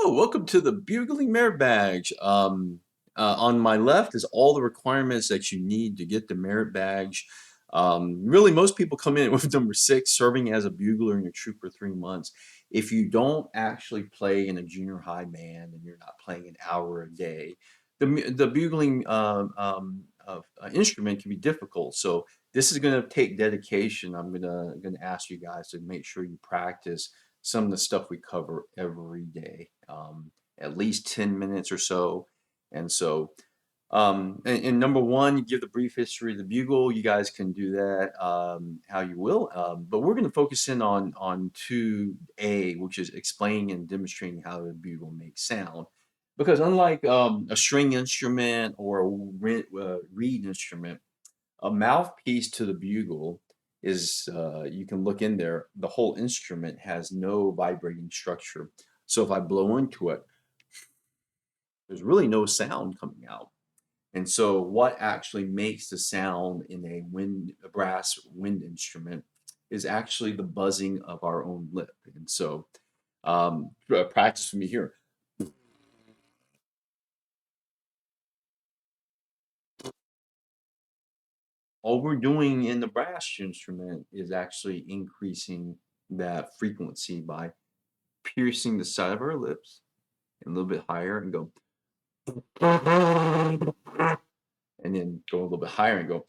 Hello, welcome to the Bugling Merit Badge. On my left is all the requirements that you need to get the merit badge. Really, most people come in with number 6, serving as a bugler in your troop for 3 months. If you don't actually play in a junior high band and you're not playing an hour a day, the bugling instrument can be difficult. So this is going to take dedication. I'm gonna ask you guys to make sure you practice some of the stuff we cover every day, at least 10 minutes or so. And so, and number one, you give the brief history of the bugle. You guys can do that how you will. But we're going to focus in on 2A, which is explaining and demonstrating how the bugle makes sound. Because unlike a string instrument or a reed instrument, a mouthpiece to the bugle is, you can look in there, the whole instrument has no vibrating structure. So if I blow into it, there's really no sound coming out. And so what actually makes the sound in a brass wind instrument is actually the buzzing of our own lip. And so practice with me here. All we're doing in the brass instrument is actually increasing that frequency by piercing the side of our lips and a little bit higher and go, and then go a little bit higher and go.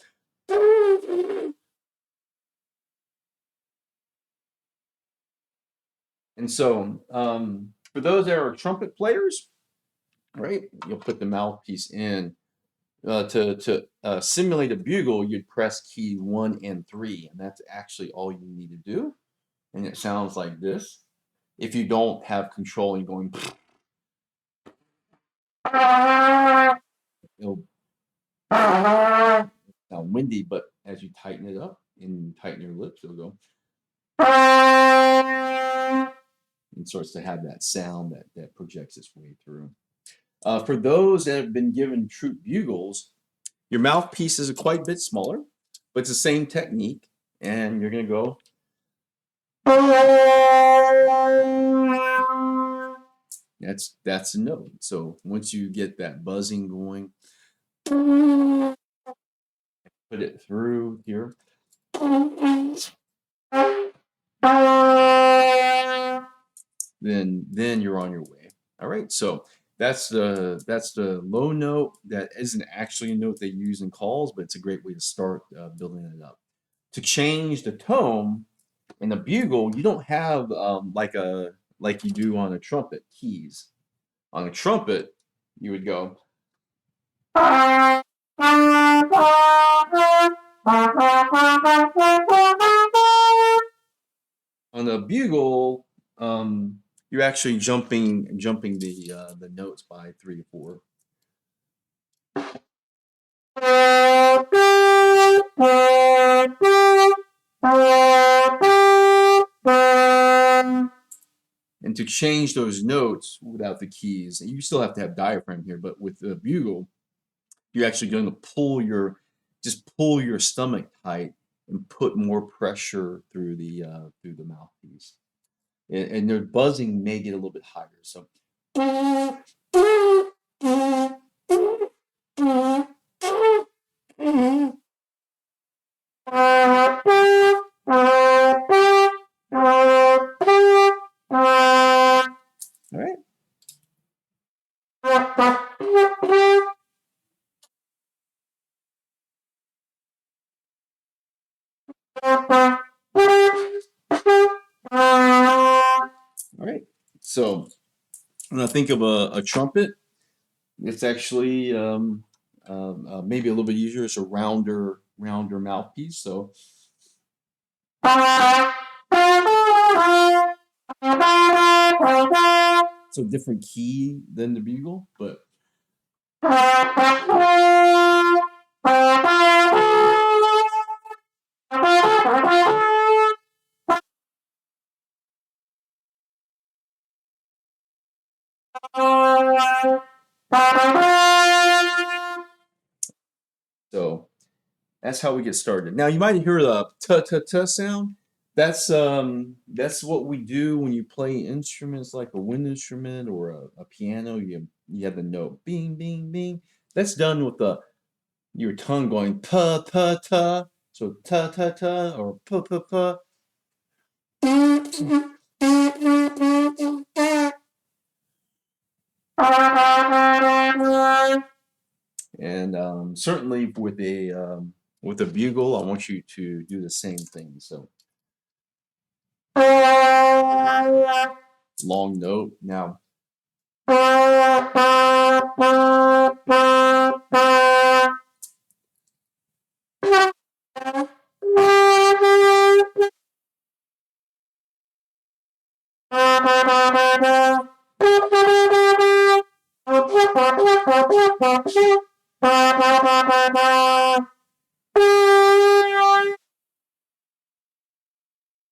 And so for those that are trumpet players, right, you'll put the mouthpiece in. To simulate a bugle, you'd press key 1 and 3, and that's actually all you need to do. And it sounds like this. If you don't have control and going, it'll sound windy, but as you tighten it up and tighten your lips, it'll go and starts to have that sound that projects its way through. For those that have been given troop bugles, your mouthpiece is quite a bit smaller, but it's the same technique, and you're going to go. That's a note. So once you get that buzzing going, put it through here. Then you're on your way. All right, so that's the low note. That isn't actually a note they use in calls, but it's a great way to start building it up. To change the tone in a bugle, you don't have like you do on a trumpet keys. On a trumpet, you would go. On the bugle, you're actually jumping the notes by 3 or 4. And to change those notes without the keys, you still have to have diaphragm here, but with the bugle, you're actually going to pull your stomach tight and put more pressure through the mouthpiece. And their buzzing may get a little bit higher. So all right. All right. So when I think of a trumpet, it's actually maybe a little bit easier. It's a rounder mouthpiece. So it's a different key than the bugle, but so that's how we get started. Now you might hear the t t t sound. That's what we do when you play instruments like a wind instrument or a piano. You have the note bing bing bing. That's done with the your tongue going ta ta ta. So ta ta ta or pa pa pa. And certainly with a bugle, I want you to do the same thing. So long note. Now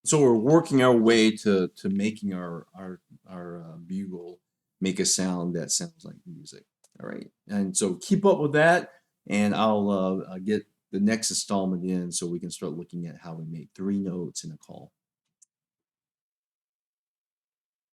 so we're working our way to making our bugle make a sound that sounds like music. All right, and so keep up with that, and I'll get the next installment in so we can start looking at how we make three notes in a call.